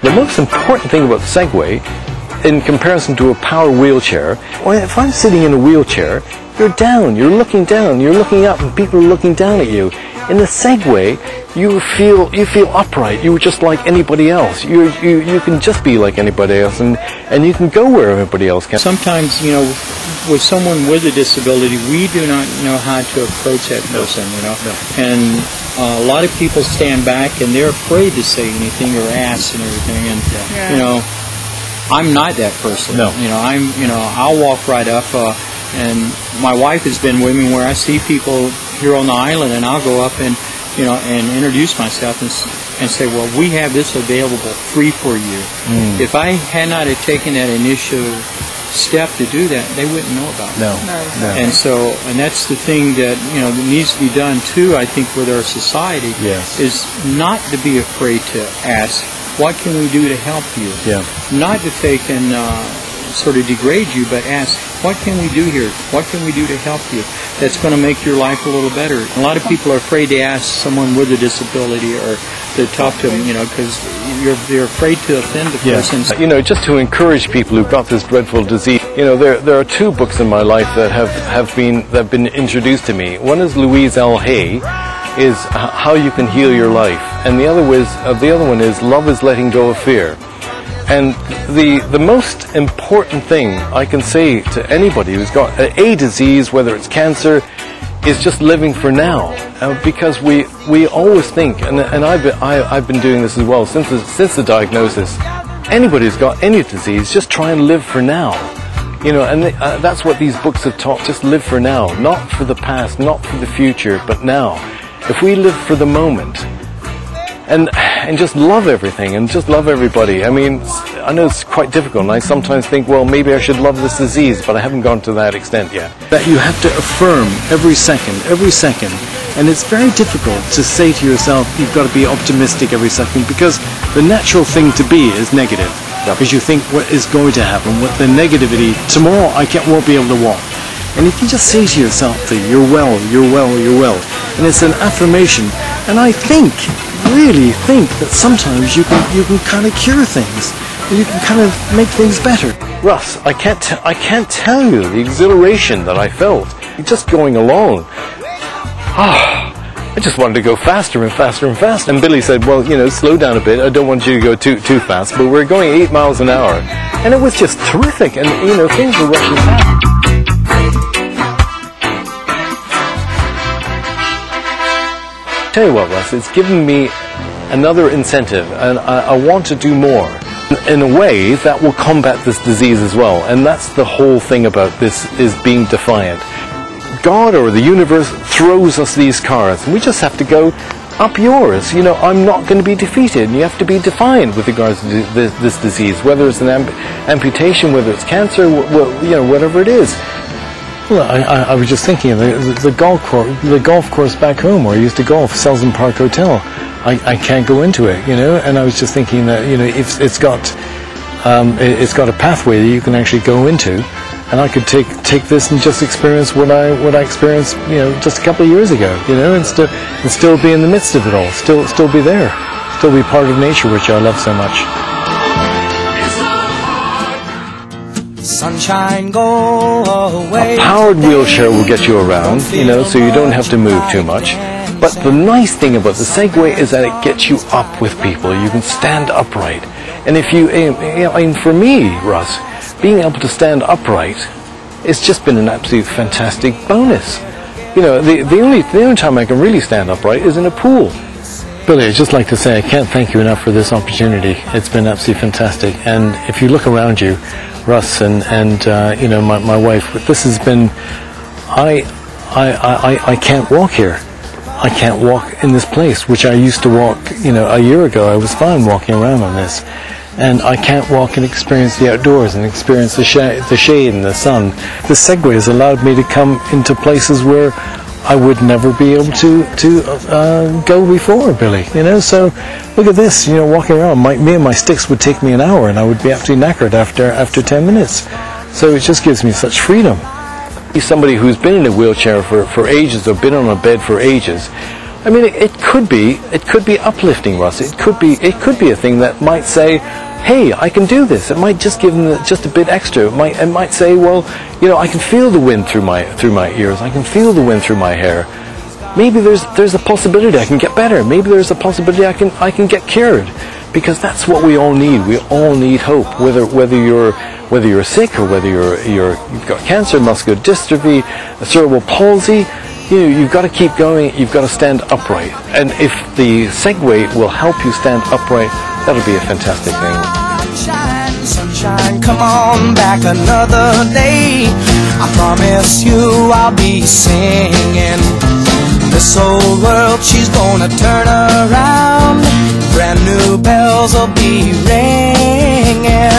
The most important thing about the Segway, in comparison to a power wheelchair, well, if I'm sitting in a wheelchair, you're down, you're looking up, and people are looking down at you. In the Segway, you feel upright. You're just like anybody else. You can just be like anybody else, and you can go where everybody else can. Sometimes, you know, with someone with a disability, we do not know how to approach that person, you know. No. And a lot of people stand back and they're afraid to say anything or ask and everything. And you know, I'm not that person. No. You know, I'll walk right up. And my wife has been with me where I see people here on the island, and I'll go up and, you know, and introduce myself and say, well, we have this available free for you. If I had not have taken that initial step to do that, they wouldn't know about it. No. And so, and that's the thing that, you know, that needs to be done too, I think, with our society, is not to be afraid to ask, what can we do to help you? Not to take and sort of degrade you, but ask, what can we do here? What can we do to help you? That's going to make your life a little better. A lot of people are afraid to ask someone with a disability or to talk to them, you know, because they're afraid to offend the person. You know, just to encourage people who've got this dreadful disease. You know, there are two books in my life that have been introduced to me. One is Louise L. Hay, is How You Can Heal Your Life, and the other one is Love Is Letting Go of Fear. And the most important thing I can say to anybody who's got a disease, whether it's cancer, is just living for now. Because we always think, and I've been doing this as well since the diagnosis. Anybody who's got any disease, just try and live for now. You know, and that's what these books have taught. Just live for now, not for the past, not for the future, but now. If we live for the moment, and just love everything and just love everybody. I mean, I know it's quite difficult, and I sometimes think, well, maybe I should love this disease, but I haven't gone to that extent yet. That you have to affirm every second, and it's very difficult to say to yourself, you've got to be optimistic every second, because the natural thing to be is negative, because you think what is going to happen, what the negativity, tomorrow won't be able to walk. And if you just say to yourself that you're well, and it's an affirmation, and I really think that sometimes you can kind of cure things, and you can kind of make things better. Russ, I can't tell you the exhilaration that I felt just going along. I just wanted to go faster and faster and faster. And Billy said, well, you know, slow down a bit. I don't want you to go too fast. But we're going 8 miles an hour, and it was just terrific. And you know, things were rushing fast. Tell you what, Russ, it's given me another incentive, and I want to do more in a way that will combat this disease as well. And that's the whole thing about this, is being defiant. God or the universe throws us these cards, and we just have to go up yours. You know, I'm not going to be defeated, and you have to be defiant with regards to this disease, whether it's an amputation, whether it's cancer, you know, whatever it is. Well, I was just thinking, the golf course back home where I used to golf, Selzen Park Hotel, I can't go into it, you know, and I was just thinking that, you know, it's got a pathway that you can actually go into, and I could take this and just experience what I experienced, you know, just a couple of years ago, you know, and still be in the midst of it all, still be there, still be part of nature, which I love so much. Sunshine, go away. A powered wheelchair will get you around, you know, so you don't have to move too much. But the nice thing about the Segway is that it gets you up with people. You can stand upright. And if you know, and for me, Russ, being able to stand upright, it's just been an absolute fantastic bonus. You know, the only time I can really stand upright is in a pool. Billy, I'd just like to say I can't thank you enough for this opportunity. It's been absolutely fantastic. And if you look around you, Russ and you know, my wife, this has been, I can't walk here. I can't walk in this place, which I used to walk, you know, a year ago. I was fine walking around on this. And I can't walk and experience the outdoors and experience the shade and the sun. The Segway has allowed me to come into places where I would never be able to go before, Billy. You know, so look at this. You know, walking around, me and my sticks would take me an hour, and I would be absolutely knackered after 10 minutes. So it just gives me such freedom. Somebody who's been in a wheelchair for ages, or been on a bed for ages, I mean, it could be uplifting, Russ. It could be a thing that might say, hey, I can do this. It might just give them just a bit extra. It might say, well, you know, I can feel the wind through my ears. I can feel the wind through my hair. Maybe there's a possibility I can get better. Maybe there's a possibility I can get cured, because that's what we all need. We all need hope. Whether you're sick, or whether you've got cancer, muscular dystrophy, cerebral palsy, you've got to keep going. You've got to stand upright. And if the Segway will help you stand upright, that'll be a fantastic thing. Sunshine, sunshine, come on back another day. I promise you I'll be singing. This old world, she's gonna turn around. Brand new bells will be ringing.